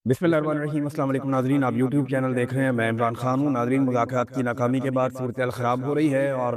بسم اللہ الرحمن الرحیم۔ السلام علیکم ناظرین، آپ یوٹیوب چینل دیکھ رہے ہیں، میں عمران خان ہوں۔ ناظرین، مذاکرات کی ناکامی کے بعد صورتحال خراب ہو رہی ہے، اور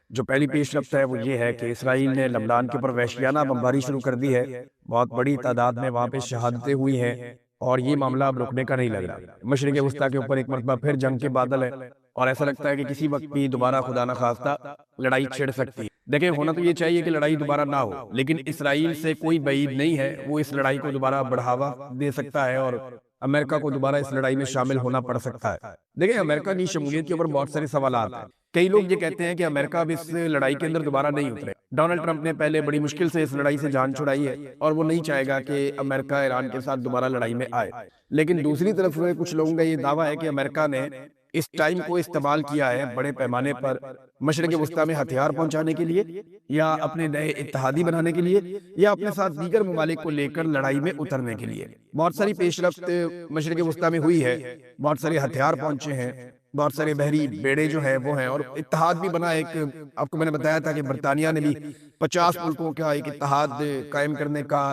جو پہلی پیش رفت ہے وہ یہ ہے کہ اسرائیل نے لبنان کے اوپر وحشیانہ بمباری شروع کر دی ہے۔ بہت بڑی تعداد میں وہاں پہ شہادتیں ہوئی ہیں، اور یہ معاملہ اب رکنے کا نہیں لگ رہا۔ مشرق وسطیٰ کے اوپر ایک مرتبہ پھر جنگ کے بادل ہے، اور ایسا لگتا ہے کہ کسی وقت بھی دوبارہ خدا نخواستہ لڑائی چھڑ سکتی ہے۔ دیکھیں، ہونا تو یہ چاہیے کہ لڑائی دوبارہ نہ ہو، لیکن اسرائیل سے کوئی بعید نہیں ہے، وہ اس لڑائی کو دوبارہ بڑھاوا دے سکتا ہے، اور امریکہ کو دوبارہ اس لڑائی میں شامل ہونا پڑ سکتا ہے۔ دیکھیں، امریکہ کی شمولیت کے اوپر بہت سارے سوالات ہیں۔ کئی لوگ یہ کہتے ہیں کہ امریکہ اب اس لڑائی کے اندر دوبارہ نہیں اترے۔ ڈونلڈ ٹرمپ نے پہلے بڑی مشکل سے اس لڑائی سے جان چھڑائی ہے، اور وہ نہیں چاہے گا کہ امریکہ ایران کے ساتھ دوبارہ لڑائی میں آئے۔ لیکن دوسری طرف کچھ لوگوں کا یہ دعویٰ ہے کہ امریکہ نے اس ٹائم کو استعمال کیا ہے بڑے پیمانے پر مشرق وسطیٰ میں ہتھیار پہنچانے کے لیے، یا اپنے نئے اتحادی بنانے کے لیے، یا اپنے ساتھ دیگر ممالک کو لے کر لڑائی میں اترنے کے لیے۔ بہت ساری پیش رفت مشرق وسطیٰ میں ہوئی ہے، بہت سارے ہتھیار پہنچے ہیں، بہت سارے بحری بیڑے جو ہیں وہ ہیں، اور اتحاد بھی بنا۔ ایک آپ کو میں نے بتایا تھا کہ برطانیہ نے بھی 50 ملکوں کا ایک اتحاد قائم کرنے کا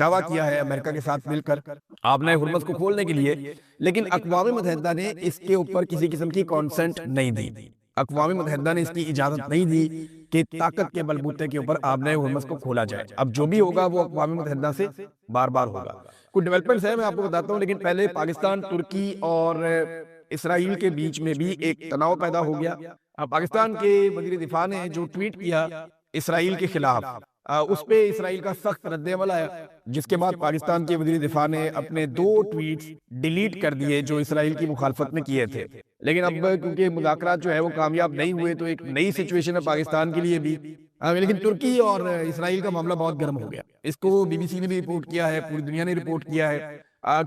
دعویٰ کیا ہے امریکہ کے ساتھ مل کر آبنائے ہرمز کو کھولنے کے لیے، لیکن اقوام متحدہ نے اس کے اوپر کسی قسم کی کانسنٹ نہیں دی۔ اقوام متحدہ نے اس کی اجازت نہیں دی کہ طاقت کے بلبوتے کے اوپر آبنائے ہرمز کو کھولا جائے۔ اب جو بھی ہوگا وہ اقوام متحدہ سے بار بار ہوگا۔ کچھ ڈیولپمنٹس ہیں، میں آپ کو بتاتا ہوں، لیکن پہلے پاکستان، ترکی اور اسرائیل کے بیچ میں بھی ایک تناؤ پیدا ہو گیا۔ پاکستان کے وزیر دفاع نے جو ٹویٹ کیا اسرائیل کے خلاف، اس پہ اسرائیل کا سخت رد عمل آیا، جس کے بعد پاکستان کے وزیر دفاع نے اپنے 2 ٹویٹس ڈیلیٹ کر دیے جو اسرائیل کی مخالفت میں کیے تھے۔ لیکن اب کیونکہ مذاکرات جو ہے وہ کامیاب نہیں ہوئے، تو ایک نئی سچویشن ہے پاکستان کے لیے بھی۔ لیکن ترکی اور اسرائیل کا معاملہ بہت گرم ہو گیا۔ اس کو بی بی سی نے بھی رپورٹ کیا ہے، پوری دنیا نے رپورٹ کیا ہے،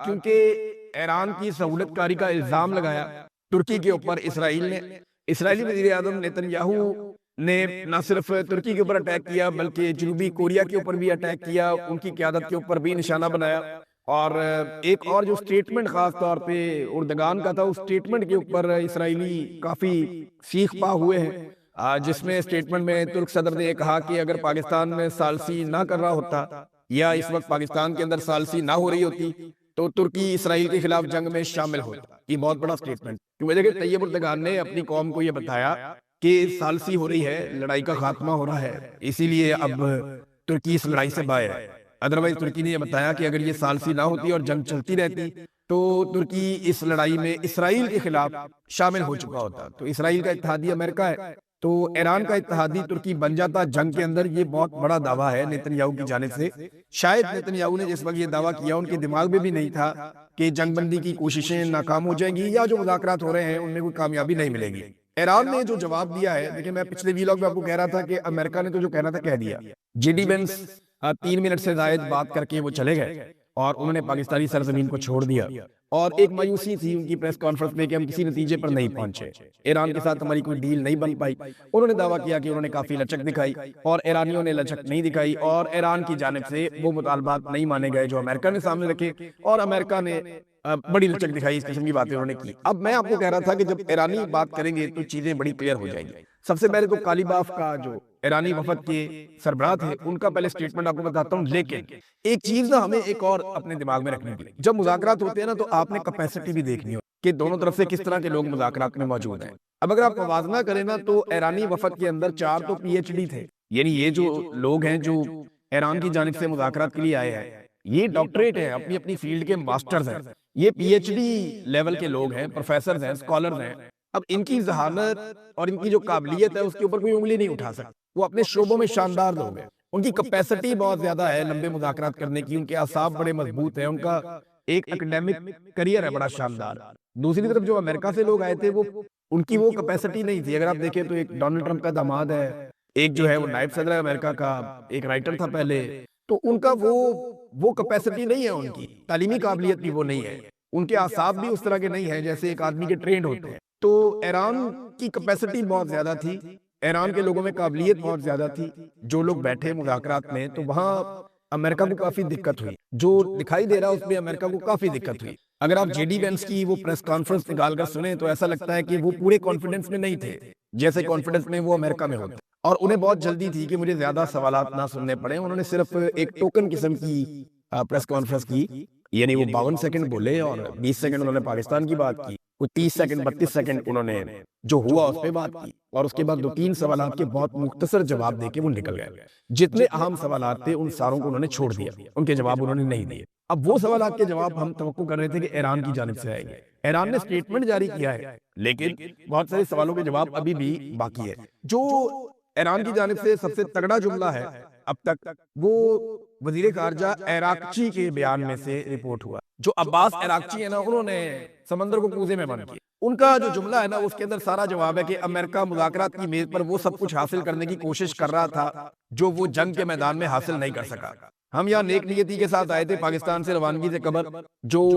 کیونکہ ایران کی سہولت کاری کا الزام لگایا ترکی کے اوپر اسرائیل نے۔ اسرائیلی وزیر اعظم نیتن یاہو نے نہ صرف ترکی کے اوپر اٹیک کیا، بلکہ جنوبی کوریا کے اوپر بھی اٹیک کیا، ان کی قیادت کے اوپر بھی نشانہ بنایا۔ اور ایک اور جو سٹیٹمنٹ خاص طور پہ اردگان کا تھا، اس سٹیٹمنٹ کے اوپر اسرائیلی کافی سیخ پا ہوئے ہیں، جس میں سٹیٹمنٹ میں ترک صدر نے کہا کہ اگر پاکستان میں ثالثی نہ کر رہا ہوتا، یا اس وقت پاکستان کے اندر ثالثی نہ ہو رہی ہوتی، تو ترکی اسرائیل کے خلاف جنگ میں شامل ہوتا۔ یہ بہت بڑا سٹیٹمنٹ، کیونکہ دیکھیں طیب اردگان نے اپنی قوم کو یہ بتایا کہ ثالثی ہو رہی ہے، لڑائی کا خاتمہ ہو رہا ہے، اسی لیے اب ترکی اس لڑائی سے باہر ہے۔ ادروائز ترکی نے یہ بتایا کہ اگر یہ ثالثی نہ ہوتی اور جنگ چلتی رہتی، تو ترکی اس لڑائی میں اسرائیل کے خلاف شامل ہو چکا ہوتا۔ تو اسرائیل کا اتحادی امریکہ ہے، تو ایران کا اتحادی ترکی بن جاتا جنگ کے اندر۔ یہ بہت بڑا دعویٰ ہے نیتن یاہو کی جانب سے۔ شاید نیتن یاہو نے جس وقت یہ دعویٰ کیا، ان کے دماغ میں بھی نہیں تھا کہ جنگ بندی کی کوششیں ناکام ہو جائیں گی، یا جو مذاکرات ہو رہے ہیں ان میں کوئی کامیابی نہیں ملے گی۔ ایران نے جو جواب دیا ہے، دیکھیں میں پچھلے ویلاگ میں آپ کو کہہ رہا تھا کہ امریکہ نے تو جو کہنا تھا کہہ دیا۔ جے ڈی وینس 3 منٹ سے زائد بات کر کے وہ چلے گئے، اور انہوں نے پاکستانی سرزمین کو چھوڑ دیا، اور ایک مایوسی تھی ان کی پریس کانفرنس میں کہ ہم کسی نتیجے پر نہیں پہنچے، ایران کے ساتھ ہماری کوئی ڈیل نہیں بن پائی۔ انہوں نے دعویٰ کیا کہ انہوں نے کافی لچک دکھائی، اور ایرانیوں نے لچک نہیں دکھائی، اور ایران کی جانب سے وہ مطالبات نہیں مانے گئے جو امریکہ نے سامنے رکھے، اور امریکہ نے بڑی لچک دکھائی۔ اس قسم کی باتیں انہوں نے کی۔ اب میں آپ کو کہہ رہا تھا کہ جب ایرانی بات کریں گے تو چیزیں بڑی کلیئر ہو جائیں گی۔ سب سے پہلے تو کالی باف کا جو ایرانی وفد کے سربراہ تھے، ان کا پہلے سٹیٹمنٹ آپ کو بتاتا ہوں۔ لیکن ایک چیز نا ہمیں ایک اور اپنے دماغ میں رکھنی ہے، جب مذاکرات ہوتے ہیں نا، تو آپ نے کیپیسٹی بھی دیکھنی ہو کہ دونوں طرف سے کس طرح کے لوگ مذاکرات میں موجود ہیں۔ اب اگر آپ موازنہ کریں نا، تو ایرانی وفد کے اندر 4 تو پی ایچ ڈی تھے، یعنی یہ جو لوگ ہیں جو ایران کی جانب سے مذاکرات کے لیے آئے ہیں، یہ ڈاکٹریٹ ہیں، اپنی اپنی فیلڈ کے ماسٹرز ہیں، یہ پی ایچ ڈی لیول کے لوگ ہیں، پروفیسرز ہیں، اسکالرز ہیں۔ اب ان کی ذہانت اور ان کی جو قابلیت ہے، اس کے اوپر کوئی انگلی نہیں اٹھا سکتا۔ وہ اپنے شعبوں میں شاندار لوگ ہیں، ان کی کیپیسٹی بہت زیادہ ہے لمبے مذاکرات کرنے کی، ان کے اعصاب بڑے مضبوط ہیں، ان کا ایک اکیڈیمک کریئر ہے بڑا شاندار۔ دوسری طرف جو امریکہ سے لوگ آئے تھے، وہ ان کی وہ کیپیسٹی نہیں تھی۔ اگر آپ دیکھیں تو ایک ڈونلڈ ٹرمپ کا داماد ہے، ایک جو ہے وہ نائب صدر ہے امریکہ کا، ایک رائٹر تھا پہلے، تو ان کا وہ کیپیسٹی نہیں ہے، ان کی تعلیمی قابلیت بھی وہ نہیں ہے، ان کے اعصاب بھی اس طرح کے نہیں ہیں جیسے ایک آدمی کے ٹرینڈ ہوتے ہیں۔ تو ایران کی کیپیسٹی بہت زیادہ تھی، ایران کے لوگوں میں قابلیت بہت زیادہ تھی۔ جو لوگ بیٹھے مذاکرات میں، تو وہاں امریکہ کو کافی دقت ہوئی، جو دکھائی دے رہا اس میں امریکہ کو کافی دقت ہوئی۔ اگر آپ جے ڈی وینس کی وہ پریس کانفرنس نکال کر سنیں، تو ایسا لگتا ہے کہ وہ پورے کانفیڈنس میں نہیں تھے جیسے کانفیڈنس میں وہ امریکہ میں ہوتے، اور انہیں بہت جلدی تھی کہ مجھے زیادہ سوالات نہ سننے پڑے۔ انہوں نے صرف ایک ٹوکن قسم کی پریس کانفرنس کی، یعنی وہ 52 سیکنڈ بولے اور 20 سیکنڈ انہوں نے پاکستان کی بات کی، کوئی 30 سیکنڈ 32 سیکنڈ انہوں نے جو ہوا اس پہ بات کی، اور اس کے بعد 2-3 سوالات کے بہت مختصر جواب دے کے وہ نکل گئے۔ جتنے اہم سوالات تھے ان ساروں کو انہوں نے چھوڑ دیا، ان کے جواب انہوں نے نہیں دیے۔ اب وہ سوالات کے جواب ہم توقع کر رہے تھے کہ ایران کی جانب سے آئیں گے، ایران نے سٹیٹمنٹ جاری کیا ہے، لیکن بہت سارے سوالوں کے جواب ابھی بھی باقی ہے۔ جو ایران کی جانب سے سب سے تگڑا جملہ ہے اب تک، وہ وزیر خارجہ عراقچی کے بیان میں سے رپورٹ ہوا۔ جو عباس عراقچی ہے نا، انہوں نے سمندر کو کوزے میں بند کیا۔ ان کا جو جملہ ہے نا، اس کے اندر سارا جواب ہے کہ امریکہ مذاکرات کی میز پر وہ سب کچھ حاصل کرنے کی کوشش کر رہا تھا جو وہ جنگ کے میدان میں حاصل نہیں کر سکا۔ ہم یہاں نیک نیتی کے ساتھ آئے تھے، پاکستان سے روانگی سے قبل جو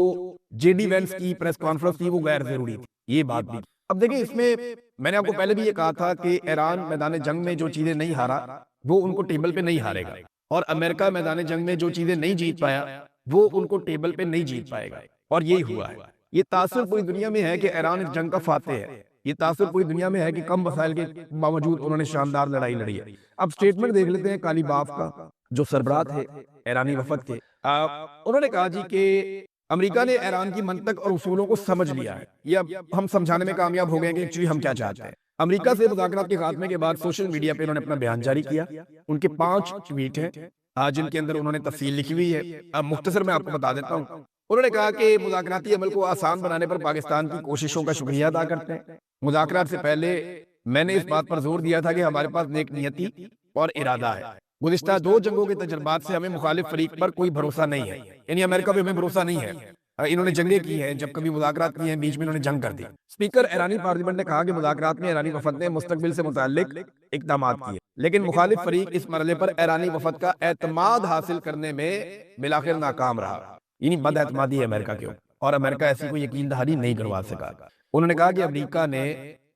جے ڈی وینس کی پریس کانفرنس تھی وہ غیر ضروری تھی، یہ بات بھی۔ اب دیکھیں، اس میں میں نے آپ کو پہلے بھی یہ کہا تھا کہ ایران میدان جنگ میں جو چیزیں نہیں ہارا وہ ان کو ٹیبل پہ نہیں ہارے گا، اور امریکہ میدان جنگ میں جو چیزیں نہیں جیت پایا وہ ان کو ٹیبل پہ نہیں جیت پائے گا، اور یہی ہوا ہے۔ یہ تاثر پوری دنیا میں ہے کہ ایران اس جنگ کا فاتح ہے، یہ تاثر پوری دنیا میں ہے کہ کم وسائل کے باوجود انہوں نے شاندار لڑائی لڑی ہے۔ اب سٹیٹمنٹ دیکھ لیتے ہیں کالی باف کا، جو سربراہ تھے ایرانی وفد کے۔ انہوں نے کہا جی کہ امریکہ نے ایران کی منطق اور اصولوں کو سمجھ لیا ہے۔ یہ اب ہم سمجھانے میں کامیاب ہو گئے کہ ایکچولی ہم کیا چاہتے ہیں۔ امریکہ سے مذاکرات کے خاتمے کے بعد سوشل میڈیا پہ انہوں نے اپنا بیان جاری کیا۔ ان کے 5 ٹویٹ ہیں جن کے اندر انہوں نے تفصیل لکھی ہوئی ہے۔ اب مختصر میں آپ کو بتا دیتا ہوں۔ انہوں نے کہا کہ مذاکراتی عمل کو آسان بنانے پر پاکستان کی کوششوں کا شکریہ ادا کرتے ہیں۔ مذاکرات سے پہلے میں نے اس بات پر زور دیا تھا کہ ہمارے پاس نیک نیتی اور ارادہ ہے۔ گزشتہ 2 جنگوں کے تجربات سے ہمیں مخالف فریق پر کوئی بھروسہ نہیں ہے، یعنی امریکہ پہ ہمیں بھروسہ نہیں ہے۔ انہوں نے جنگیں کی ہیں، جب کبھی مذاکرات کی ہیں بیچ میں انہوں نے جنگ کر دی۔ اسپیکر ایرانی پارلیمنٹ نے کہا کہ مذاکرات میں ایرانی وفد نے مستقبل سے متعلق اقدامات کیے، لیکن مخالف فریق اس مرحلے پر ایرانی وفد کا اعتماد حاصل کرنے میں بالآخر ناکام رہا، یعنی بد اعتمادی ہے امریکہ کے اوپر، اور امریکہ ایسی کوئی یقین دہانی نہیں کروا سکا۔ انہوں نے کہا کہ امریکہ نے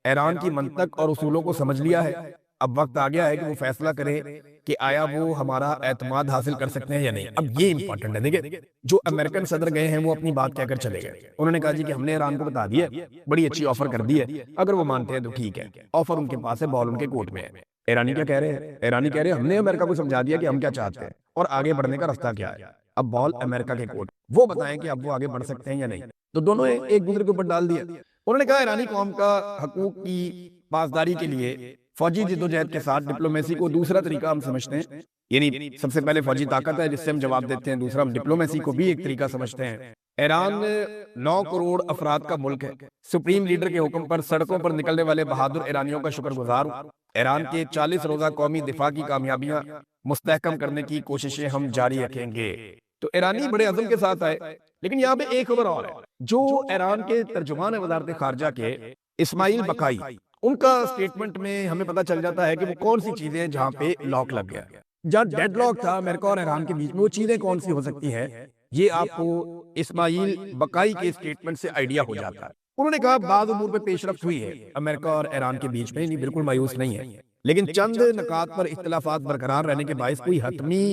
ایران کی منطق اور اصولوں کو سمجھ لیا ہے، اب وقت آ گیا ہے کہ وہ فیصلہ کرے کہ آیا وہ ہمارا اعتماد حاصل کر سکتے ہیں یا نہیں۔ اب یہ امپورٹنٹ ہے۔ دیکھیں، جو امریکن صدر گئے ہیں وہ اپنی بات کہہ کر چلے گئے۔ انہوں نے کہا جی کہ ہم نے ایران کو بتا دیا، بڑی اچھی آفر کر دی ہے، اگر وہ مانتے ہیں تو ٹھیک ہے، آفر ان کے پاس ہے، بال ان کے کورٹ میں ہے۔ ایرانی کیا کہہ رہے ہیں؟ ایرانی کہہ رہے ہیں ہم نے امریکہ کو سمجھا دیا کہ ہم کیا چاہتے ہیں اور آگے بڑھنے کا راستہ کیا ہے، اب بال امریکہ کے کورٹ، وہ بتائیں کہ اب وہ آگے بڑھ سکتے ہیں یا نہیں۔ تو دونوں ایک دوسرے کے اوپر ڈال دیا۔ انہوں نے کہا ایرانی قوم کا حقوق کی پاسداری کے لیے فوجی جدوجہد کے ساتھ ڈپلومیسی کو دوسرا طریقہ ہم سمجھتے ہیں، یعنی سب سے پہلے فوجی طاقت ہے جس سے ہم جواب دیتے ہیں، دوسرا ہم ڈپلومیسی کو بھی ایک طریقہ سمجھتے ہیں۔ ایران 9 کروڑ افراد کا ملک ہے، سپریم لیڈر کے حکم پر سڑکوں پر نکلنے والے بہادر ایرانیوں کا شکر گزار ہوں۔ ایران کے 40 روزہ قومی دفاع کی کامیابیاں مستحکم کرنے کی کوششیں ہم جاری رکھیں گے۔ تو ایرانی بڑے عزم کے ساتھ آئے، لیکن یہاں پہ ایک خبر اور ہے۔ جو ایران کے ترجمان وزارت خارجہ کے اسماعیل بقائی، ان کا سٹیٹمنٹ میں ہمیں پتہ چل جاتا ہے کہ وہ کون سی چیزیں ہیں جہاں پہ لاک لگ گیا، جہاں ڈیڈ لاک تھا امریکہ اور ایران کے بیچ میں، وہ چیزیں کون سی ہو سکتی ہیں، یہ آپ کو اسماعیل بقائی کے سٹیٹمنٹ سے آئیڈیا ہو جاتا ہے۔ انہوں نے کہا بعض امور پہ پیش رفت ہوئی ہے امریکہ اور ایران کے بیچ میں، بالکل مایوس نہیں ہے، لیکن چند نکات پر اختلافات برقرار رہنے کے باعث کوئی حتمی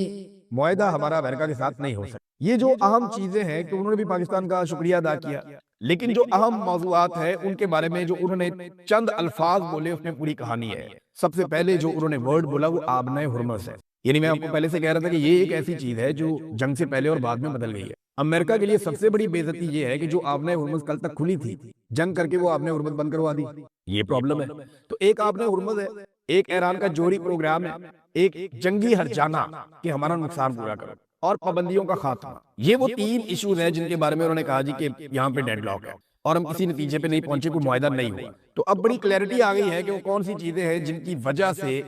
معاہدہ ہمارا امریکہ کے ساتھ نہیں ہو سکتا۔ یہ جو اہم چیزیں ہیں کہ انہوں نے بھی پاکستان کا شکریہ ادا کیا، لیکن جو اہم موضوعات ہیں ان کے بارے میں جو انہوں نے چند الفاظ بولے اس میں پوری کہانی ہے۔ سب سے پہلے جو انہوں نے ورڈ بولا وہ آبنائے ہرمز ہے، یعنی میں آپ کو پہلے سے کہہ رہا تھا کہ یہ ایک ایسی چیز ہے جو جنگ سے پہلے اور بعد میں بدل گئی ہے۔ امریکہ کے لیے سب سے بڑی بے عزتی یہ ہے کہ جو آبنائے ہرمز کل تک کھلی تھی، جنگ کر کے وہ آبنائے ہرمز بند کروا دی، یہ پرابلم ہے۔ تو ایک آبنائے ہرمز ہے، ایک ایران کا جوہری پروگرام ہے، ایک جنگی ہرجانہ کہ ہمارا نقصان پورا کرو، اور پابندیوں کا خاتمہ۔ یہ وہ 3 ایشوز ہیں جن کے بارے میں انہوں نے کہا جی کہ یہاں پہ ڈیڈ لاک ہے اور ہم کسی نتیجے پہ نہیں پہنچے، کوئی معاہدہ نہیں ہوا۔ تو اب بڑی کلیئرٹی آ گئی ہے کہ وہ کون سی چیزیں ہیں جن کی وجہ سے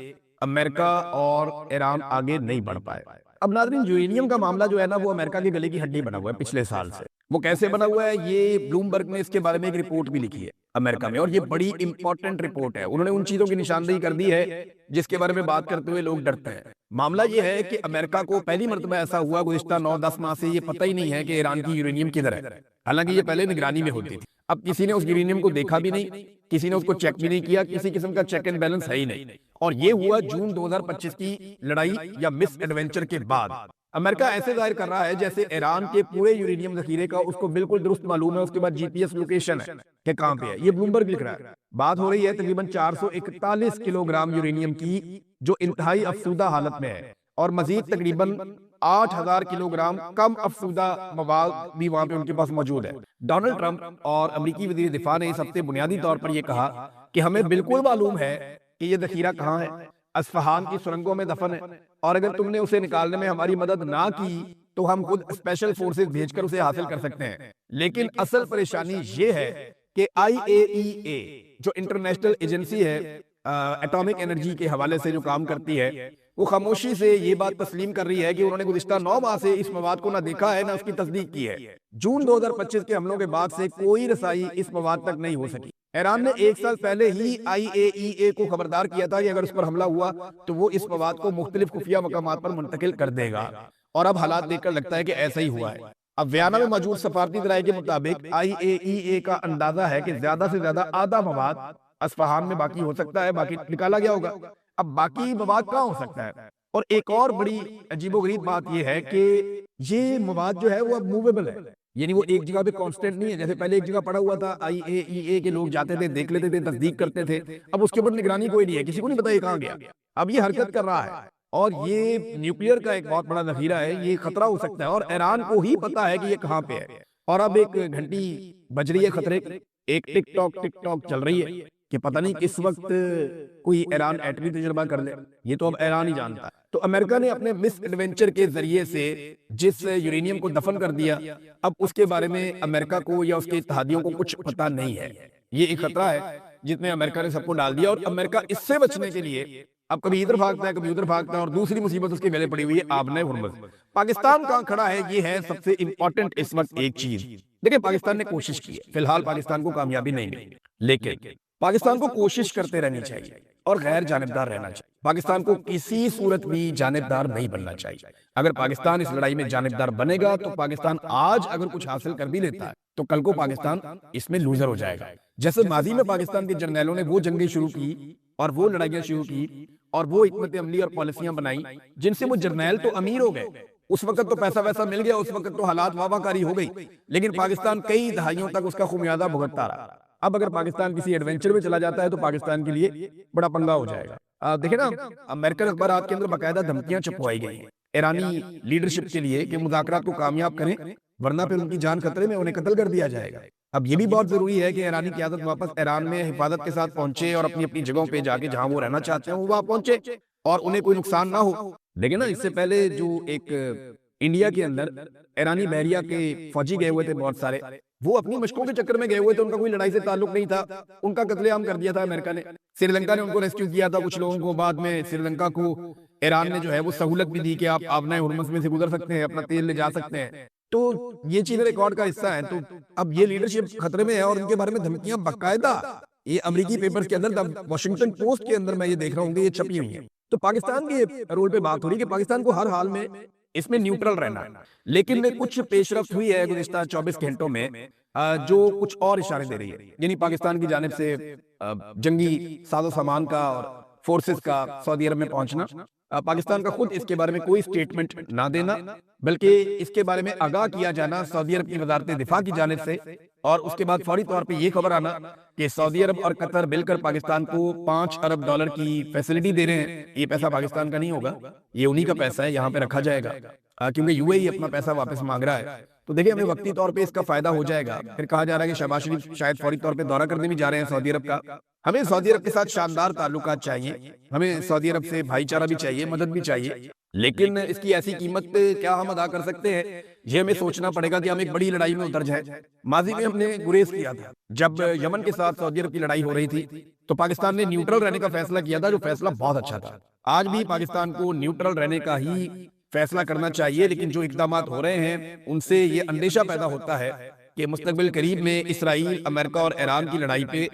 امریکہ اور ایران آگے نہیں بڑھ پائے۔ اب ناظرین، یورینیم کا معاملہ جو ہے نا وہ امریکہ کے گلے کی ہڈی بنا ہوا ہے پچھلے سال سے۔ وہ کیسے بنا ہوا ہے؟ یہ بلومبرگ نے اس کے بارے میں ایک رپورٹ بھی لکھی ہے امریکہ میں، اور یہ بڑی امپورٹنٹ رپورٹ ہے۔ انہوں نے ان چیزوں کی نشاندہی کر دی ہے جس کے بارے میں بات کرتے ہوئے لوگ ڈرتے ہیں۔ معاملہ یہ ہے کہ امریکہ کو پہلی مرتبہ ایسا ہوا گزشتہ 9-10 ماہ سے یہ پتہ ہی نہیں ہے کہ ایران کی یورینیم کدھر ہے، حالانکہ یہ پہلے نگرانی میں ہوتی تھی۔ اب کسی نے اس یورینیم کو دیکھا بھی نہیں، کسی نے اس کو چیک بھی نہیں کیا، کسی قسم کا چیک اینڈ بیلنس ہے ہی نہیں، اور یہ ہوا جون 2025 کی لڑائی یا مس ایڈونچر کے بعد۔ امریکہ ایسے ظاہر کر رہا ہے جیسے ایران کے پورے یورینیم ذخیرے کا اس کو بالکل درست معلوم ہے، اس کے بعد جی پی ایس لوکیشن ہے کہ کہاں پہ ہے۔ یہ بلومبرگ لکھ رہا ہے۔ بات ہو رہی ہے تقریباً 441 کلو گرام یورینیم کی جو انتہائی افسردہ حالت میں ہے، اور مزید تقریباً 8,000 کلو گرام کم افزودہ مواد بھی وہاں پہ ان کے پاس موجود ہے۔ ڈونلڈ ٹرمپ اور امریکی وزیر دفاع نے اس ہفتے بنیادی طور پر یہ کہا کہ ہمیں بالکل معلوم ہے کہ یہ ذخیرہ کہاں ہے، اصفہان کی سرنگوں میں دفن ہے، اور اگر تم نے اسے نکالنے میں ہماری مدد نہ کی تو ہم خود اسپیشل فورسز بھیج کر اسے حاصل کر سکتے ہیں۔ لیکن اصل پریشانی یہ ہے کہ IAEA جو انٹرنیشنل ایجنسی ہے ایٹامک انرجی کے حوالے سے جو کام کرتی ہے، وہ خاموشی سے یہ بات تسلیم کر رہی ہے کہ انہوں نے گزشتہ 9 ماہ سے اس مواد کو نہ دیکھا ہے نہ اس کی تصدیق کی ہے۔ جون 2025 کے حملوں کے بعد سے کوئی رسائی اس مواد تک نہیں ہو سکی۔ ایران نے 1 سال پہلے ہی IAEA کو خبردار کیا تھا کہ اگر اس پر حملہ ہوا تو وہ اس مواد کو مختلف خفیہ مقامات پر منتقل کر دے گا، اور اب حالات دیکھ کر لگتا ہے کہ ایسا ہی ہوا ہے۔ اب ویانا میں موجود سفارتی ذرائع کے مطابق IAEA کا اندازہ ہے کہ زیادہ سے زیادہ آدھا مواد اصفہان میں باقی ہو سکتا ہے، باقی نکالا گیا ہوگا۔ اب باقی مواد کہاں ہو سکتا ہے؟ اور ایک اور بڑی عجیب و غریب بات یہ ہے کہ یہ مواد جو ہے وہ اب موویبل ہے، یعنی وہ ایک جگہ پہ کانسٹنٹ نہیں ہے۔ جیسے پہلے ایک جگہ پڑا ہوا تھا، IAEA کے لوگ جاتے تھے، دیکھ لیتے تھے، تصدیق کرتے تھے، اب اس کے اوپر نگرانی کوئی نہیں ہے، کسی کو نہیں پتا یہ کہاں گیا۔ اب یہ حرکت کر رہا ہے، اور یہ نیوکلیئر کا ایک بہت بڑا ذخیرہ ہے، یہ خطرہ ہو سکتا ہے، اور ایران کو ہی پتا ہے کہ یہ کہاں پہ ہے۔ اور اب ایک گھنٹی بج رہی ہے خطرے کی، ایک ٹک ٹاک چل رہی ہے کہ پتہ نہیں کس وقت کوئی ایران ایٹمی تجربہ کر لے، یہ تو اب ایران ہی جانتا ہے۔ تو امریکہ نے اپنے مس ایڈونچر کے ذریعے سے جس یورینیم کو دفن کر دیا، اب اس کے بارے میں امریکہ کو یا اس کے اتحادیوں کو کچھ پتہ نہیں ہے۔ یہ ایک خطرہ ہے جس میں امریکہ نے سب کو ڈال دیا، اور امریکہ اس سے بچنے کے لیے اب کبھی ادھر بھاگتا ہے، کبھی ادھر بھاگتا ہے، اور دوسری مصیبت اس کے گلے پڑی ہوئی ہے آبنۂ ہرمز۔ پاکستان کہاں کھڑا ہے، یہ ہے سب سے امپورٹنٹ اس وقت ایک چیز۔ دیکھیں، پاکستان نے کوشش کی ہے، فی الحال پاکستان کو کامیابی نہیں ملی، لیکن پاکستان کو کوشش کرتے رہنی چاہیے اور غیر جانبدار رہنا چاہیے۔ پاکستان کو کسی صورت بھی جانبدار نہیں بننا چاہیے۔ اگر پاکستان اس لڑائی میں جانبدار بنے گا تو پاکستان آج اگر کچھ حاصل کر بھی لیتا ہے تو کل کو پاکستان اس میں لوزر ہو جائے گا۔ جیسے ماضی میں پاکستان کے جرنیلوں نے وہ جنگیں شروع کی اور وہ لڑائیاں شروع کی اور وہ حکمت عملی اور پالیسیاں بنائیں جن سے وہ جرنیل تو امیر ہو گئے، اس وقت تو پیسہ ویسا مل گیا، اس وقت تو حالات واہ کاری ہو گئی، لیکن پاکستان کئی دہائیوں تک اس کا خمیازہ بھگتتا رہا۔ اب اگر پاکستان کسی ایڈونچر میں چلا جاتا ہے تو پاکستان کے لیے بڑا پنگا ہو جائے گا۔ دیکھیں نا، امریکن اخبارات کے اندر باقاعدہ دھمکیاں چھپوائی گئی ہیں ایرانی لیڈرشپ کے لیے کہ مذاکرات کو کامیاب کریں، ورنہ پھر ان کی جان خطرے میں، انہیں قتل کر دیا جائے گا۔ اب یہ بھی بہت ضروری ہے کہ ایرانی قیادت واپس ایران میں حفاظت کے ساتھ پہنچے اور اپنی اپنی جگہوں پہ جا کے جہاں وہ رہنا چاہتے ہیں وہ وہاں پہنچے اور انہیں کوئی نقصان نہ ہو۔ لیکن نا، اس سے پہلے جو ایک انڈیا کے اندر ایرانی بحریہ کے فوجی گئے ہوئے تھے بہت سارے، وہ اپنی مشقوں کے چکر میں گئے ہوئے تھے، ان کا کوئی لڑائی سے تعلق نہیں تھا، ان کا قتل عام کر دیا تھا امریکہ نے۔ سری لنکا نے ان کو ریسکیو کیا تھا کچھ لوگوں کو، بعد میں سری لنکا کو ایران نے جو ہے وہ سہولت بھی دی کہ آپ آبنائے ہرمز میں سے گزر سکتے ہیں، اپنا تیل لے جا سکتے ہیں۔ تو یہ چیزیں ریکارڈ کا حصہ ہیں۔ تو اب یہ لیڈرشپ خطرے میں ہے اور ان کے بارے میں دھمکیاں باقاعدہ یہ امریکی پیپرز کے اندر، واشنگٹن پوسٹ کے اندر میں یہ دیکھ رہا ہوں کہ یہ چھپی ہوئی ہیں۔ تو پاکستان کے رول پہ بات ہو رہی ہے کہ پاکستان کو ہر حال میں اس میں نیوٹرل رہنا ہے، لیکن کچھ پیش رفت ہوئی ہے گزشتہ 24 گھنٹوں میں جو کچھ اور اشارے دے رہی ہے، یعنی پاکستان کی جانب سے جنگی ساز و سامان کا اور فورسز کا سعودی عرب میں پہنچنا، پاکستان کا خود اس کے بارے میں کوئی سٹیٹمنٹ نہ دینا، بلکہ اس کے بارے میں آگاہ کیا جانا سعودی عرب کی وزارت دفاع کی جانب سے، اور اس کے بعد فوری طور پہ یہ خبر آنا کہ سعودی عرب اور قطر مل کر پاکستان کو $5 ارب کی فیسلٹی دے رہے ہیں۔ یہ پیسہ پاکستان کا نہیں ہوگا، یہ انہی کا پیسہ ہے، یہاں پہ رکھا جائے گا کیونکہ UAE اپنا پیسہ واپس مانگ رہا ہے۔ تو دیکھیں، ہمیں وقتی طور پہ اس کا فائدہ ہو جائے گا۔ پھر کہا جا رہا ہے کہ شہباز شریف شاید فوری طور پہ دورہ کرنے بھی جا رہے ہیں سعودی عرب کا۔ ہمیں سعودی عرب کے ساتھ شاندار تعلقات چاہیے، ہمیں سعودی عرب سے بھائی چارہ بھی چاہیے، مدد بھی چاہیے، لیکن اس کی ایسی قیمت پہ کیا ہم ادا کر سکتے ہیں، یہ ہمیں سوچنا پڑے گا کہ ہم ایک بڑی لڑائی میں اتر جائیں۔ ماضی میں ہم نے گریز کیا تھا، جب یمن کے ساتھ سعودی عرب کی لڑائی ہو رہی تھی تو پاکستان نے نیوٹرل رہنے کا فیصلہ کیا تھا، جو فیصلہ بہت اچھا تھا۔ آج بھی پاکستان کو نیوٹرل رہنے کا ہی فیصلہ کرنا چاہیے، لیکن جو اقدامات ہو رہے ہیں ان سے یہ اندیشہ پیدا ہوتا ہے کہ مستقبل قریب میں اسرائیل، امریکہ اور ایران کی لڑائی پہ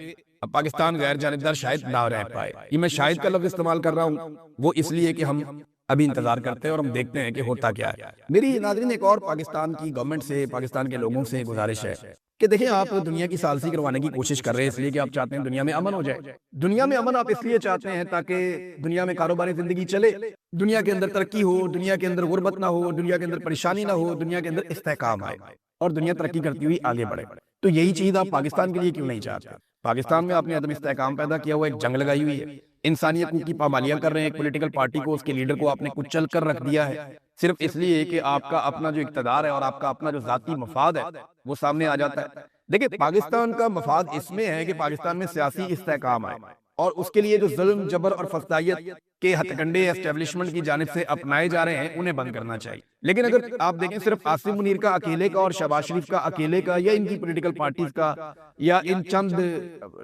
پاکستان غیر جانبدار شاید نہ رہ پائے۔ یہ میں شاید کا لفظ استعمال کر رہا ہوں، وہ اس لیے کہ ہم ابھی انتظار کرتے ہیں اور ہم دیکھتے ہیں کہ ہوتا کیا ہے۔ میری ناظرین ایک اور پاکستان کی گورنمنٹ سے، پاکستان کے لوگوں سے گزارش ہے کہ دیکھیں، آپ دنیا کی ثالثی کروانے کی کوشش کر رہے ہیں اس لیے کہ آپ چاہتے ہیں دنیا میں امن ہو جائے۔ دنیا میں امن آپ اس لیے چاہتے ہیں تاکہ دنیا میں کاروباری زندگی چلے، دنیا کے اندر ترقی ہو، دنیا کے اندر غربت نہ ہو، دنیا کے اندر پریشانی نہ ہو، دنیا کے اندر استحکام آئے اور دنیا ترقی کرتی ہوئی آگے بڑھے۔ تو یہی چیز آپ پاکستان کے لیے کیوں نہیں چاہتے؟ پاکستان میں آپ نے عدم استحکام پیدا کیا ہوا، ایک جنگ لگائی ہوئی ہے، انسانی حقوق کی پامالیاں کر رہے ہیں، ایک پولیٹیکل پارٹی کو، اس کے لیڈر کو آپ نے کچل کر رکھ دیا ہے، صرف اس لیے کہ آپ کا اپنا جو اقتدار ہے اور آپ کا اپنا جو ذاتی مفاد ہے وہ سامنے آ جاتا ہے۔ دیکھیں پاکستان کا مفاد اس میں ہے کہ پاکستان میں سیاسی استحکام آئے، اور اس کے لیے جو ظلم جبر اور فسطائیت کے ہتھ کنڈے اسٹیبلشمنٹ کی جانب سے اپنائے جا رہے ہیں انہیں بند کرنا چاہیے۔ لیکن اگر آپ دیکھیں صرف عاصم منیر کا اکیلے کا اور شہباز شریف کا اکیلے کا، یا ان کی پولیٹیکل پارٹیز کا، یا ان چند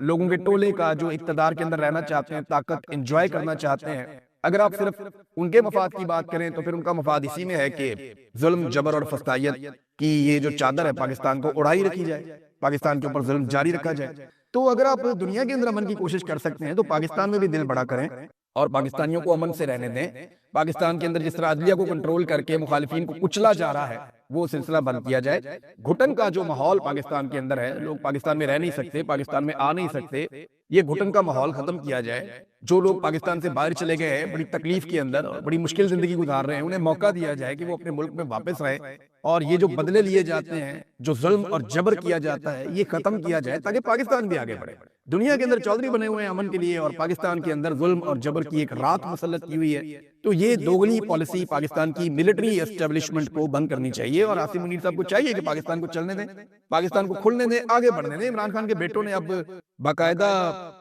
لوگوں کے ٹولے کا جو اقتدار کے اندر رہنا چاہتے ہیں، طاقت انجوائے کرنا چاہتے ہیں، اگر آپ صرف ان کے مفاد کی بات کریں تو پھر ان کا مفاد اسی میں ہے کہ ظلم جبر اور فسطائیت کی یہ جو چادر ہے پاکستان کو اڑائی رکھی جائے، پاکستان کے اوپر ظلم جاری رکھا جائے۔ تو اگر آپ دنیا کے اندر امن کی کوشش کر سکتے ہیں تو پاکستان میں بھی دل بڑا کریں اور پاکستانیوں کو امن سے رہنے دیں۔ پاکستان کے اندر جس طرح عدلیہ کو کنٹرول کر کے مخالفین کو کچلا جا رہا ہے وہ سلسلہ بند کیا جائے۔ گھٹن کا جو ماحول پاکستان کے اندر ہے، لوگ پاکستان میں رہ نہیں سکتے، پاکستان میں آ نہیں سکتے، یہ گھٹن کا ماحول ختم کیا جائے۔ جو لوگ پاکستان سے باہر چلے گئے ہیں، بڑی تکلیف کے اندر اور بڑی مشکل زندگی گزار رہے ہیں، انہیں موقع دیا جائے کہ وہ اپنے ملک میں واپس آئیں، اور یہ جو بدلے لیے جاتے ہیں، جو ظلم اور جبر کیا جاتا ہے، یہ ختم کیا جائے تاکہ پاکستان بھی آگے بڑھے۔ دنیا کے اندر چودھری بنے ہوئے ہیں امن کے لیے، اور پاکستان کے اندر ظلم اور جبر کی ایک رات مسلط کی ہوئی ہے۔ تو یہ دوگلی پالیسی پاکستان کی ملٹری اسٹیبلشمنٹ کو بند کرنی چاہیے، اور عاصم منیر صاحب کو چاہیے کہ پاکستان کو چلنے دیں، پاکستان کو کھلنے دیں، آگے بڑھنے دیں۔ عمران خان کے بیٹوں نے اب باقاعدہ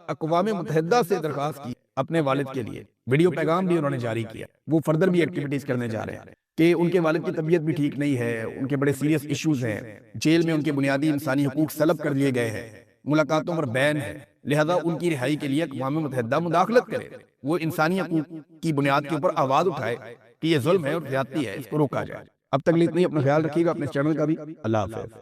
اقوام متحدہ سے درخواست کی اپنے والد کے لیے، ویڈیو پیغام بھی انہوں نے جاری کیا، وہ فردر بھی ایکٹیویٹیز کرنے جا رہے ہیں کہ ان کے والد کی طبیعت بھی ٹھیک نہیں ہے، ان کے بڑے سیریس ایشوز ہیں، جیل میں ان کے بنیادی انسانی حقوق سلب کر لیے گئے ہیں، ملاقاتوں پر بین ہے، لہذا ان کی رہائی کے لیے اقوام متحدہ مداخلت کرے، وہ انسانی حقوق کی بنیاد کے اوپر آواز اٹھائے کہ یہ ظلم ہے اور زیادتی ہے، اس کو روکا جائے۔ اب تک اتنی، اپنا خیال رکھیے گا، اپنے چینل کا بھی۔ اللہ حافظ۔